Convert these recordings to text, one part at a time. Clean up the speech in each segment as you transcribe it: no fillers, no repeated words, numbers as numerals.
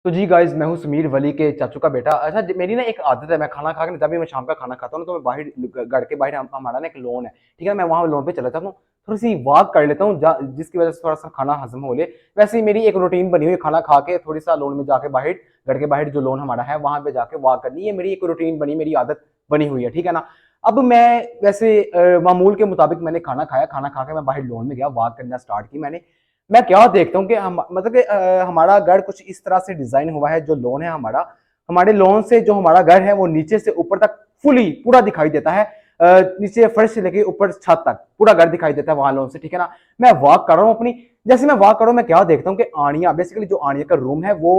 तो जी गाइस, मैं हूँ समीर वली के चाचू का बेटा। अच्छा, मेरी ना एक आदत है, मैं खाना खा के जब भी मैं शाम का खाना खाता हूँ ना, तो मैं बाहर घर के बाहर हमारा ना एक लॉन है, ठीक है। मैं वहाँ लॉन पे चला जाता हूँ, थोड़ी सी वॉक कर लेता हूँ, जिसकी वजह से थोड़ा सा खाना हजम हो ले। वैसे ही मेरी एक रूटीन बनी हुई है, खाना खा के थोड़ी सा लॉन में जाके बाहर, घर के बाहर जो लॉन हमारा है वहां पे जाके वॉक करनी है। मेरी एक रूटीन बनी, मेरी आदत बनी हुई है, ठीक है ना। अब मैं वैसे मामूल के मुताबिक मैंने खाना खाया, खाना खा के मैं बाहर लॉन में गया, वॉक करना स्टार्ट की मैंने। मैं क्या देखता हूँ कि हम मतलब कि हमारा घर कुछ इस तरह से डिजाइन हुआ है, जो लॉन है हमारा, हमारे लॉन से जो हमारा घर है वो नीचे से ऊपर तक फुली पूरा दिखाई देता है। नीचे फर्श से लेके ऊपर छत तक पूरा घर दिखाई देता है वहां लॉन से, ठीक है ना। मैं वॉक कर रहा हूँ अपनी, जैसे मैं वॉक कर रहा हूँ, मैं क्या देखता हूँ कि आनिया, बेसिकली जो आनिया का रूम है वो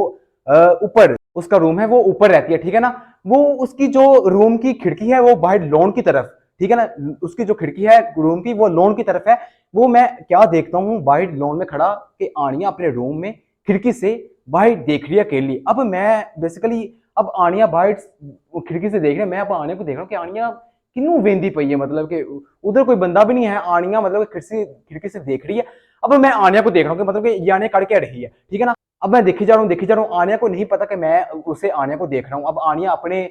ऊपर, उसका रूम है वो ऊपर रहती है, ठीक है ना। वो उसकी जो रूम की खिड़की है वो बाहर लॉन की तरफ, ठीक है ना। उसकी जो खिड़की है रूम की वो लॉन की तरफ है। वो मैं क्या देखता हूँ बाहर लॉन में खड़ा कि आनिया अपने रूम में खिड़की से बाहर देख रही है अकेली। अब मैं बेसिकली, अब आनिया बाहर खिड़की से देख रही है, मैं अब आनिया को देख रहा हूँ कि आनिया किन्नू वेंदी पई है, मतलब कि उधर कोई बंदा भी नहीं है, आनिया मतलब खिड़की खिड़की से देख रही है। अब मैं आनिया को देख रहा हूँ कि मतलब कि ये आनिया कर क्या रही है, ठीक है ना। अब मैं देखी जा रहा हूँ, देखी जा रहा हूँ, आनिया को नहीं पता कि मैं उसे आनिया को देख रहा हूँ। अब आनिया अपने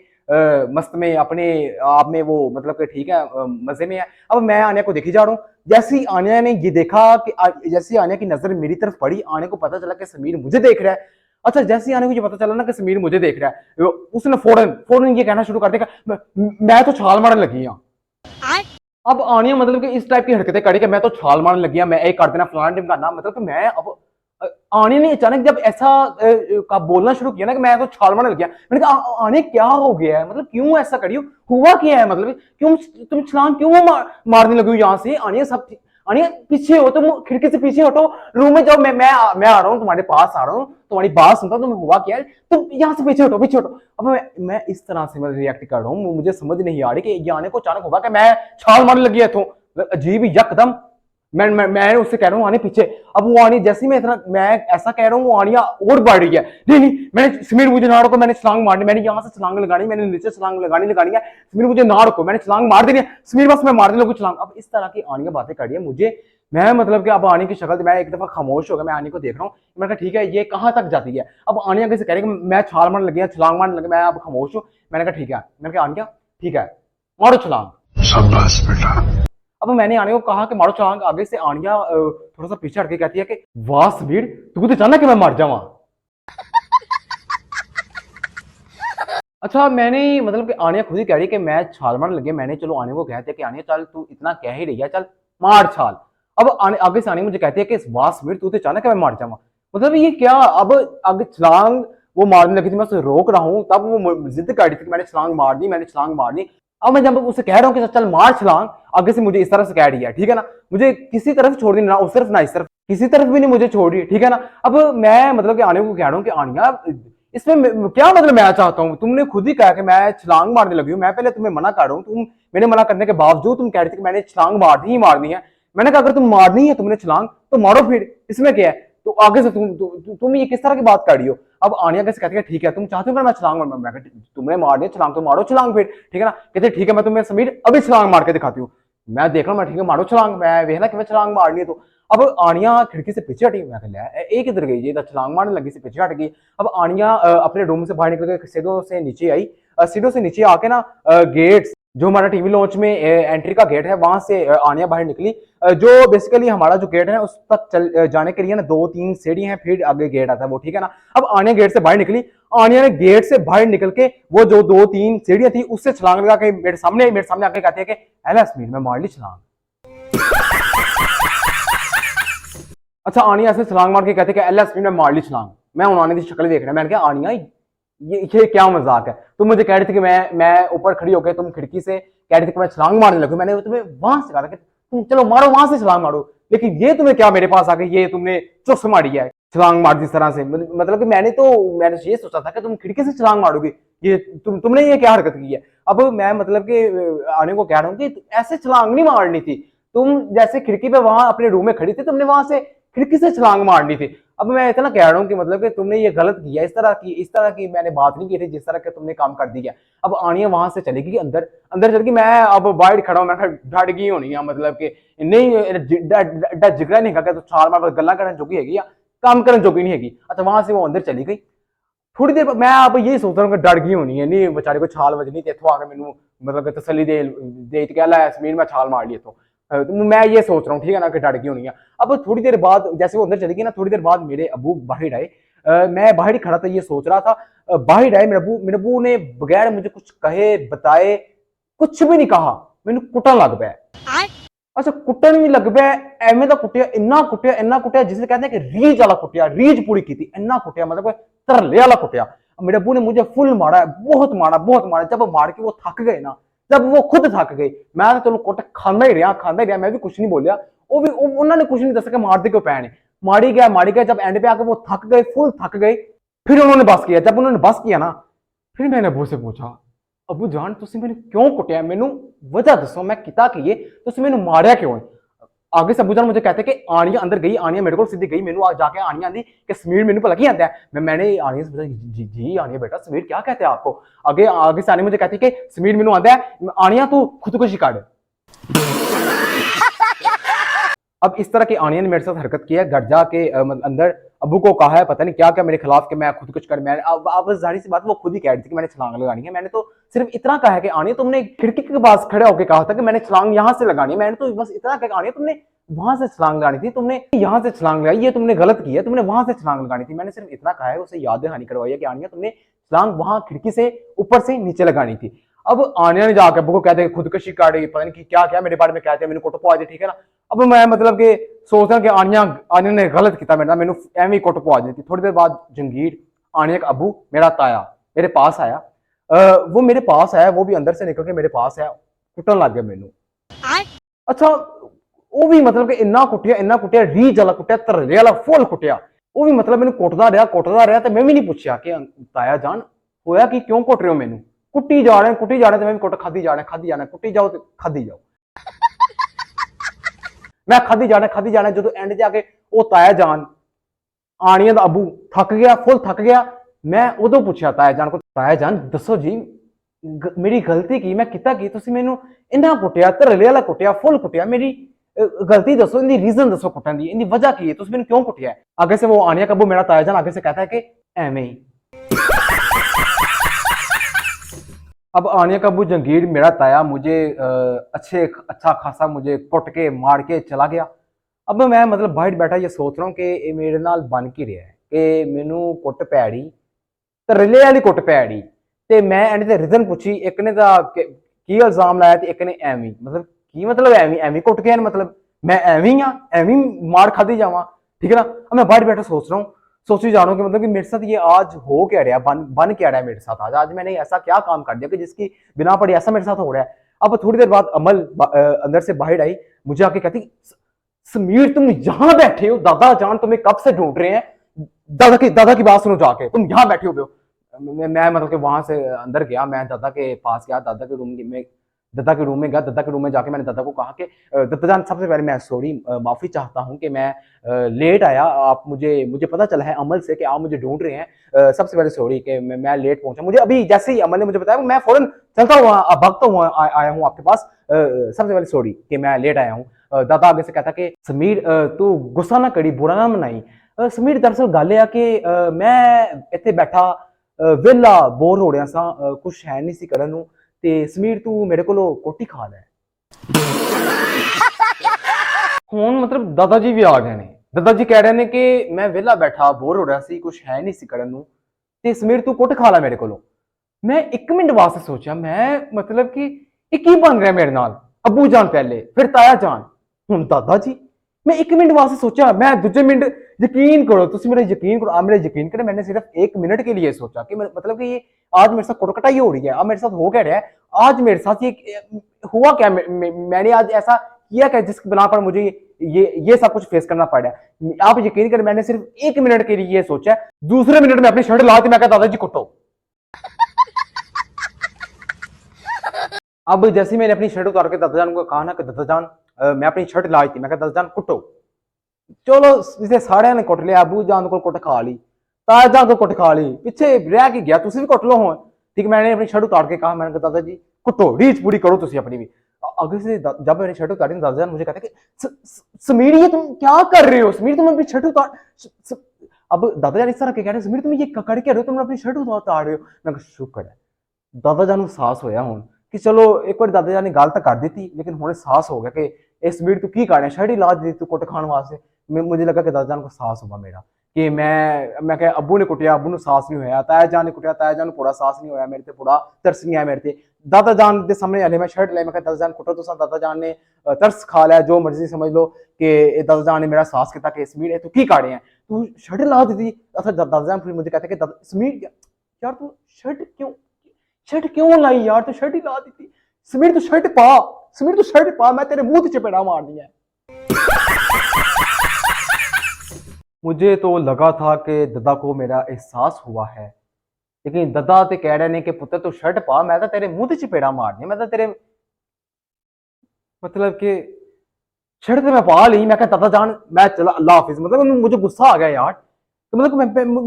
मस्त में, अपने आप में वो मतलब कि ठीक है, मजे में है। अब मैं आनिया को देखी जा रहा हूँ। जैसे ही आनिया ने ये देखा कि जैसे ही आनिया की नजर मेरी तरफ पड़ी, आनिया को पता चला कि समीर मुझे देख रहा है। अच्छा, जैसे ही आने को ये पता चला ना कि समीर मुझे देख रहा है, उसने फौरन फौरन ये कहना शुरू कर दिया, मैं तो छाल मारने लगी हूं। अब आनिया मतलब कि इस टाइप की हरकतें करी कि मैं तो छाल मारने लगी हूं, मैं एक कर देना फलाना टिम करना, मतलब कि मैं अब आने ने अचानक जब ऐसा का बोलना शुरू किया ना कि मैं तो छाल मारने लग गया, मैंने कहा आने क्या हो गया है, मतलब क्यों ऐसा करी हो, हुआ क्या है, मतलब क्यों तुम छलांग क्यों मारने लगी हो यहाँ से। आनिया सब, आनिया पीछे हो, तुम खिड़की से पीछे हटो, रूम में जाओ, मैं आ रहा हूँ, तुम्हारे पास आ रहा हूँ, तुम्हारी बात सुनता हूँ, तुम्हें हुआ क्या है, तुम यहाँ से पीछे हटो, पीछे हटो। अब मैं इस तरह से मैं रिएक्ट कर रहा हूँ, मुझे समझ नहीं आ रही कि ये आने को अचानक होगा कि मैं छाल मारने लगी है, तो अजीब यकदम मैं उससे कह रहा हूँ आने पीछे। अब वो आनी जैसे मैं इतना मैं ऐसा कह रहा हूँ, वो आनिया और बढ़ रही है, नहीं नहीं, मैंने समीर मुझे ना रोको, मैंने छलांग मारनी, मैंने यहाँ से छलांग लगानी, मैंने नीचे छलांग लगानी है, समीर मुझे ना रोको, मैंने छलांग मार देनी है, समीर बस मैं मारने लगूँ छलांग। अब इस तरह की आनिया बातें कर रही है मुझे, मैं मतलब कि अब आने की शक्ल, मैं एक दफा खामोश हो गया, मैं आने को देख रहा हूँ, मैंने कहा ठीक है ये कहाँ तक जाती है। अब आनिया कैसे कह रही है मैं छाल मारने लगी, छलांग मारने लगी, मैं अब खामोश हूँ। मैंने कहा ठीक है, मैंने कहा आनिया ठीक है, मारो छलांग। शाबाश बेटा। अब मैंने आनिया को कहा कि मारो छलांग, आगे से आनिया थोड़ा सा पीछे हट के कहती है कि वाह समीर, तू तो चाहना कि मैं मर जावा। अच्छा, मैंने मतलब कि आनिया खुद ही कह रही कि मैं छाल मारने लगी, मैंने चलो आनिया को कहते कि आनिया चल तू इतना कह ही रही है, चल मार छाल। अब आगे से आनिया मुझे कहती है कि वाह समीर, तू तो चाहना कि मैं मर जावा, मतलब ये क्या। अब आगे छलांग वो मारने लगी थी, मैं उसे रोक रहा हूँ, तब वो जिद कर रही थी कि मैंने छलांग मार दी, मैंने छलांग मार दी। अब मैं जब उसे कह रहा हूँ कि चल मार छलांग, आगे से मुझे इस तरह से कह रही है, ठीक है ना, मुझे किसी तरफ छोड़ दी, ना उस तरफ ना इस तरफ, किसी तरफ भी नहीं मुझे छोड़ रही है, ठीक है ना। अब मैं मतलब कि आनिया को कह रहा हूँ कि आनिया इसमें क्या मतलब मैं चाहता हूँ, तुमने खुद ही कहा कि मैं छलांग मारने लगी हूँ, मैं पहले तुम्हें मना कर रहा हूँ, तुम मेरे मना करने के बावजूद तुम कह रही थी कि मैंने छलांग मारनी ही मारनी है। मैंने कहा अगर तुम मारनी है तुमने छलांग तो मारो, फिर इसमें क्या है। तो आगे से तुम ये किस तरह की बात कर रही हो। अब आनिया कैसे कहती है ठीक है तुम चाहते हो मैं छलांग मार, मैं तुमने मारनी छलांग तो मारो छलांग फिर, ठीक है ना। कहते ठीक है मैं तुम्हें समीर अभी छलांग मार के दिखाती हूँ। मैं देख रहा हूँ, मैं ठीक है मारो छलांग, मैं वेखना कि मैं छलांग मारनी है। तो अब आनिया खिड़की से पीछे हटी, मैं एक इधर गई, ये छलांग मारने लगी से पीछे हट गई। अब आनिया अपने रूम से बाहर निकल के सीढ़ियों से नीचे आई, सीढ़ियों से नीचे आके ना गेट जो हमारा टीवी लॉन्च में एंट्री का गेट है वहां से आनिया बाहर निकली। जो बेसिकली हमारा जो गेट है उस तक चल जाने के लिए ना 2-3 सीढ़ी हैं, फिर आगे गेट आता है वो, ठीक है ना। अब आनिया गेट से बाहर निकली, आनिया ने गेट से बाहर निकल के वो जो 2-3 सीढ़ियां थी उससे छलांग लगा के मेरे सामने आके कहती है कि एला समीर मैं मार ली छलांग। अच्छा, आनिया ऐसे छलांग मार के कहते कि एल एस में मार ली छलांग। मैं उन्होंने की शक्ल देख रहा, मैंने कहा आनिया ये क्या मजाक है, तुम मुझे कह रही थी कि मैं ऊपर खड़ी होकर तुम खिड़की से कह रही थी कि मैं छलांग मारने लगूं, मैंने तुम्हें वहां से कहा कि तुम चलो मारो वहां से छलांग मारो, लेकिन ये तुम्हें क्या मेरे पास आके ये तुमने चुस मारी है छलांग मार दी इस तरह से। मतलब कि मैंने ये सोचा था कि तुम खिड़की से छलांग मारोगी, ये तुमने ये क्या हरकत की है। अब मैं मतलब कि आने को कह रहा हूँ कि ऐसे छलांग नहीं मारनी थी, तुम जैसे खिड़की पे वहां अपने रूम में खड़ी थी, तुमने वहां से खिड़की से छलांग मारनी थी। अब मैं इतना कह रहा हूँ कि मतलब कि तुमने ये गलत किया, इस तरह की मैंने बात नहीं की थी जिस तरह के तुमने काम कर दिया। अब आनिया वहां से चली गई अंदर, अंदर चल गई, मैं अब बाहर खड़ा हूं, मैं डट गई होनी है, मतलब कि नहीं जिगरा नहीं तो छाल मार गल्ला करने जोगी हैगी या काम करने जोगी नहीं हैगी। अच्छा, वहां से वो अंदर चली गई। थोड़ी देर मैं आप यही सोच रहा हूँ कि डर गई होनी है, नहीं बेचारे को छाल बजनी थी इतों आके मैनू मतलब तसली दे कह ला समीर मैं छाल मार ली इतों। मैं ये सोच रहा हूँ ठीक है ना कि डर गई होनी है। अब थोड़ी देर बाद जैसे वो अंदर चली गई ना, थोड़ी देर बाद मेरे अबू बाहर आए। मैं बाहर ही खड़ा था ये सोच रहा था। बाहर आए मेरे अबू ने बगैर मुझे कुछ कहे बताए कुछ भी नहीं कहा मैनू कुटन लग पाया। अच्छा कुटन भी लग पाया, एवें कुटिया इन्ना कुटिया जिसे कहते हैं कि रीज वाला कुटिया, रीज पूरी की थी, इन्ना कुटिया मतलब तरले वाला कुटिया। मेरे अबू ने मुझे फुल मारा, बहुत मारा बहुत मारा। जब मार के वो थक गए ना, जब वो खुद थक गए, मैं तो चलो कुट खांदा ही रहा, मैं भी कुछ नहीं बोलिया। वो भी उन्होंने कुछ नहीं दसा कि मारते क्यों पै ने, मारी गया। जब एंड पे आके वो थक गए, फुल थक गए, फिर उन्होंने बस किया। जब उन्होंने बस किया ना, फिर मैंने अबू से पूछा अबू जान तुम मैंने क्यों कुटिया, मैनू वजह दसो मैं किता की तुम मैनू मारिया क्यों है। आगे से अबू जान मुझे कहते कि आनिया अंदर गई, आनिया मेरे को सीधी गई, मैनू जाके आनिया आंदी कि समीर मैनू भला की आता है। मैंने आनिया से पूछा जी आनिया बेटा समीर क्या कहते हैं आपको। आगे से आनिया मुझे कहती कि समीर मैनू आता है, आनिया तू खुदकुशी कर। अब इस तरह की आनिया ने मेरे साथ हरकत की है, घर जाके अंदर अबू को कहा है पता नहीं क्या क्या मेरे खिलाफ कि मैं खुद कुछ कर। मैं अब जाहिर सी बात वो खुद ही कह रही थी कि मैंने छलांग लगानी है। मैंने तो सिर्फ इतना कहा है कि आनिया तुमने खिड़की के पास खड़े होकर कहा था कि मैंने छलांग यहां से लगानी है। मैंने तो बस इतना कहा आनिया तुमने वहां से छलांग लगानी थी, तुमने यहां से छलांग लगाई, ये तुमने गलत किया, तुमने वहां से छलांग लगानी थी। मैंने सिर्फ इतना कहा है, उसे याद दहानी करवाई है कि आनिया तुमने छलांग वहां खिड़की से ऊपर से नीचे लगानी थी। अब आनिया ने जाकर अबू को कहते हैं खुदकशी कर रही, पता नहीं क्या क्या मेरे बारे में कहते हैं, मैंने कुट पवा दी ठीक है ना। अब मैं मतलब कि सोच रहा कि आनिया ने गलत किया मेरे, मैंने एवं कुट पवा दी थी। थोड़ी देर बाद जंगीर आनिया का अबू मेरा ताया मेरे पास आया। वो मेरे पास आया, वो भी अंदर से निकल के मेरे पास आया, कुटन लग गया मैनू। अच्छा वो भी मतलब कि इन्ना कुटिया रीज वाला कुटिया, तरले वाला फुल कुटिया। वो भी मतलब मैंने कुटदा रहा तो मैं भी नहीं पूछा कि ताया जान होया कि क्यों कुट रहे हो मैनू। कुट्टी जा रहे तो मैं भी कुट खादी जाना कुट्टी जाओ तो खादी जाओ। मैं खादी जाना जो एंड जाके वो ताया जान आनिया दा अबू थक गया, फुल थक गया। मैं उदों पूछा ताया जान को, ताया जान दसो जी मेरी गलती की, मैं किता की तुसी मैनू इन्ना कुटिया, तरले वाला कुटिया, फुल कुटिया, मेरी गलती दसो, इनकी रीजन दसो कुटन दी, इनकी वजह की है, तुसी मैनू क्यों कुटिया है। आगे से वो आनिया का अबू मेरा ताया जान आगे से कहता है कि एवें ही। अब आनिया का अबू जंगीर मेरा ताया मुझे अच्छा खासा मुझे कुट के मार के चला गया। अब मैं मतलब बाहर बैठा ये सोच रहा हूँ कि मेरे नाल बन की रहा है कि मैनू कुट पैड़ी, तरले वाली कुट पैड़ी, ते मैं एंड ते रीजन पूछी, एक ने की इल्जाम लाया ते एक ने एवं, मतलब की मतलब एवं कुट गया, मतलब मैं एवं हाँ, एवं मार खादी जावा ठीक है ना। अब मैं बाहर बैठा सोच रहा हूँ, सोची जा रहा हूँ कि मतलब कि मेरे साथ ये आज हो क्या रहा है, बन क्या रहा है मेरे साथ, आज मैंने ऐसा क्या काम कर दिया कि जिसकी बिना पर ऐसा मेरे साथ हो रहा है। अब थोड़ी देर बाद अमल अंदर से बाहर आई, मुझे आके कहती समीर तुम यहां बैठे हो, दादा जान तुम्हें कब से ढूंढ रहे हैं, दादा की बात सुनो जाके, तुम यहां बैठे हो। मैं मतलब कि वहां से अंदर गया, मैं दादा के पास गया, दादा के रूम में गया, दादा के रूम में जाके मैंने दादा को कहा कि दादा जान सबसे पहले मैं सॉरी माफी चाहता हूं कि मैं लेट आया, आप मुझे पता चला है अमल से कि आप मुझे ढूंढ रहे हैं, सबसे पहले सॉरी कि मैं लेट पहुंचा। मुझे अभी जैसे ही अमल ने मुझे बताया मैं फौरन चलता हुआ भागता हुआ आया हूँ आपके पास, सबसे पहले सॉरी कि मैं लेट आया हूँ। दादा आगे से कहता कि समीर तू गुस्सा ना करी, बुरा ना मनाई। समीर दरअसल गल है कि मैं इत्थे बैठा वेला बोर हो रहा सा, कुछ है नहीं सी करन नूं, ते समीर तू मेरे कोलों कोटी खा लै। हुण मतलब दादा जी भी आ गए ने, दादा जी कह रहे ने कि मैं वेला बैठा बोर हो रहा सी, कुछ है नहीं सी करन नूं, ते समीर तू कुट खा लै मेरे कोलों। मैं एक मिनट वास्ते सोचा, मैं मतलब कि ये की बन रहा है मेरे नाल, अबू जान पहले फिर ताया जान हुण दादा जी। मैं एक मिनट वास्ते सोचा, मैं दूजे मिनट यकीन करो, तुम मेरा यकीन करो, आप मेरा यकीन करें, मैंने सिर्फ एक मिनट के लिए सोचा कि मतलब कि ये आज मेरे साथ कुटकटाई हो रही है, अब मेरे साथ हो क्या रहा है, आज मेरे साथ ये हुआ क्या, मैंने आज ऐसा किया क्या जिसकी बिना पर मुझे ये सब कुछ फेस करना पड़ रहा है। आप यकीन करें मैंने सिर्फ एक मिनट के लिए ये सोचा, दूसरे मिनट में अपनी शर्ट ला के मैं कहा दादाजी कुटो। अब जैसे मैंने अपनी शर्ट उतार के दादा जान को कहा ना कि दादा जान मैं अपनी शर्ट लाई थी, मैं कहा दादा जान कुटो। चलो इसे सारे ने कुट लिया, अबू जान को कुट खा ली, ताया जान को कुट खा ली, पीछे रह के गया तुम भी कुट लो हो ठीक। मैंने अपनी शर्ट उतार के कहा, मैंने कहा दादा जी कुटो, रीच पूरी करो तुम अपनी भी। आगे से जब मैंने शर्ट उतारी दादा जान मुझे कहते कि समीर ये तुम क्या कर रहे हो, समीर तुम अपनी शर्ट उतार, अब दादा जान इस तरह के कह रहे समीर तुम ये कर क्या रहे हो, तुम अपनी शर्ट उतार रहे हो। मैं कहा शुक्र है दादा जान ਨੂੰ ਸਾਹਸ ਹੋਇਆ ਹੁਣ ਕਿ ਚਲੋ ਇੱਕ ਵਾਰ ਦਾਦਾ ਜਾਨ ਨੇ ਗੱਲ ਤਾਂ ਕਰ ਦਿੱਤੀ ਲੇਕਿन ਹੁਣ ਸਾਹਸ ਹੋ ਗਿਆ ਕਿ ਇਸ ਸਮੀਰ ਤੂੰ ਕੀ ਕਰ ਰਿਹਾ ਸ਼ਰਟ ਹੀ ਲਾ ਦਿੱਤੀ ਤੂੰ ਕੁੱਟ ਖਾਣ ਵਾਸਤੇ। मुझे लगा कि दादा जान को साहस हुआ मेरा कि मैं क्या अबू ने कुटिया अबू ने साहस नहीं होया, ताया जान ने कुटिया ताया जान पूरा साहस नहीं होया मेरे ते, पूरा तरस नहीं आया मेरे ते। दादा जान के सामने हले मैं शर्ट लाई, मैं दादा जान कुटो तो दादा जान ने तरस खा लिया, जो मर्जी समझ लो कि दादा जान ने मेरा साहस किया कि समीर है तू की काटे हैं तू शर्ट ला दी थी। अच्छा दादा जान फिर मुझे कहते कि समीर यार तू शर्ट क्यों लाई यार, तू शर्ट ही ला दी थी। समीर तू शर्ट पा, समीर तू शर्ट पा, मैं तेरे मुंह चपेड़ा मारनी है। मुझे तो लगा था कि दादा को मेरा एहसास हुआ है, लेकिन दादा तो कह रहे ने कि पुत्र तू शर्ट पा, मैं तो तेरे मुंह चपेड़ा मारनी, मैं तो तेरे मतलब कि शर्ट तो मैं पा ली। मैं कहा दादा जान मैं चला अल्लाह हाफिज, मतलब मुझे गुस्सा आ गया यार। तो मतलब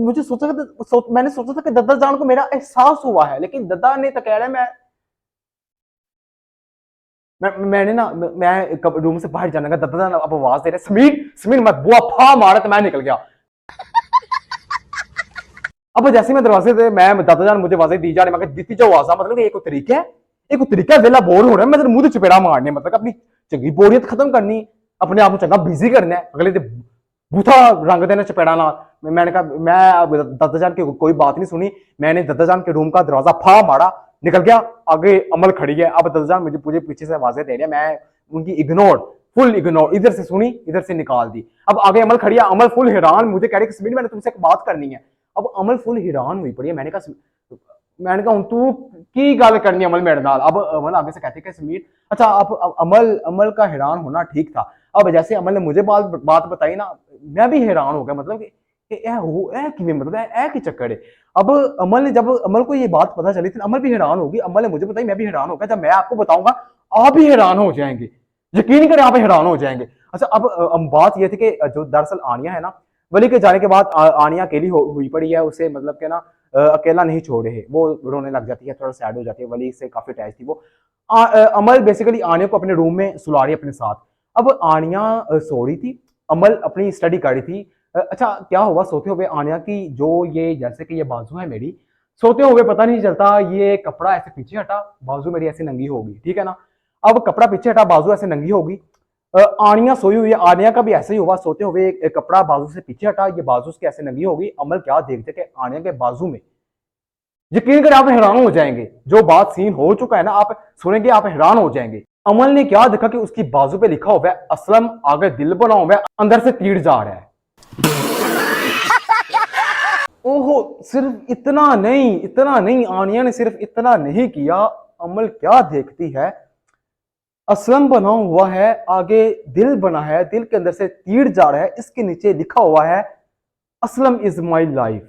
मुझे मैंने सोचा था कि दादा जान को मेरा एहसास हुआ है, लेकिन दादा ने तो कह रहा है मैंने ना मैं रूम से बाहर जाने का, दादा जान अब आवाज दे रहे समीर समीर, मैं बुआ फा मारा तो मैं निकल गया। अब जैसे मैं दरवाजे से मैं दादा जान मुझे आवाजें दी जा रही, मैं दी जो आवाजा मतलब एक तरीका है, एक तरीका है वेला बोर हो रहा है, मैं तेरे मुंह चपेड़ा मारने, मतलब अपनी चंगी बोरियत खत्म करनी, अपने आप को चंगा बिजी करना है, अगले दिन बूथा रंग देना चपेड़ा ना। मैंने कहा मैं दादा जान की कोई बात नहीं सुनी, मैंने दादा जान के रूम का दरवाजा फा मारा, निकल गया। आगे अमल खड़ी है, अब दादा जान मुझे पीछे से आवाजें दे रहे हैं, मैं उनकी इग्नोर फुल इग्नोर, इधर से सुनी इधर से निकाल दी। अब आगे अमल खड़ी है, अमल फुल हैरान, मुझे कह रही कि समीर मैंने तुमसे एक बात करनी है। अब अमल फुल हैरान हुई पड़ी है। मैंने कहा तू की गल करनी अमल मेरे नाल। अब अमल आगे से कहते कि समीर अच्छा आप अमल का हैरान होना ठीक था। अब जैसे अमल ने मुझे बात बताई ना, मैं भी हैरान हो गया, मतलब कि चक्कर है। अब अमल ने जब अमल को ये बात पता चली थी, अमल भी हैरान होगी, अमल ने मुझे बताई, मैं भी हैरान हो गया। जब मैं आपको बताऊंगा आप भी हैरान हो जाएंगे, यकीन करें आप हैरान हो जाएंगे। अच्छा अब बात यह थी कि जो दरअसल आनिया है ना, वली के जाने के बाद आनिया अकेली हुई पड़ी है, उसे मतलब के ना अकेला नहीं छोड़ रहे, वो रोने लग जाती है, थोड़ा सैड हो जाती है, वली से काफी अटैच थी वो। अमल बेसिकली आनिया को अपने रूम में सुला रही है अपने साथ। अब आनिया सो रही थी, अमल अपनी स्टडी कर रही थी। अच्छा क्या हुआ सोते हुए आनिया की जो ये जैसे कि ये बाजू है मेरी, सोते हुए पता नहीं चलता ये कपड़ा ऐसे पीछे हटा, बाजू मेरी ऐसे नंगी होगी, ठीक है ना। अब कपड़ा पीछे हटा, बाजू ऐसे नंगी होगी। आनिया सोई हुई है, आनिया का भी ऐसे ही हुआ, सोते हुए एक कपड़ा बाजू से पीछे हटा, ये बाजू उसके ऐसे नंगी होगी। अमल क्या देखते कि आनिया के बाजू में, यकीन करें आप हैरान हो जाएंगे, जो बात सीन हो चुका है ना आप सुनेंगे आप हैरान हो जाएंगे। अमल ने क्या देखा कि उसकी बाजू पे लिखा हुआ है असलम, आगे दिल बना हुआ है, अंदर से तीर जा रहा है। ओहो सिर्फ इतना नहीं आनिया ने सिर्फ इतना नहीं किया, अमल क्या देखती है, असलम बना हुआ है, आगे दिल बना है, दिल के अंदर से तीर जा रहा है, इसके नीचे लिखा हुआ है असलम इज माई लाइफ।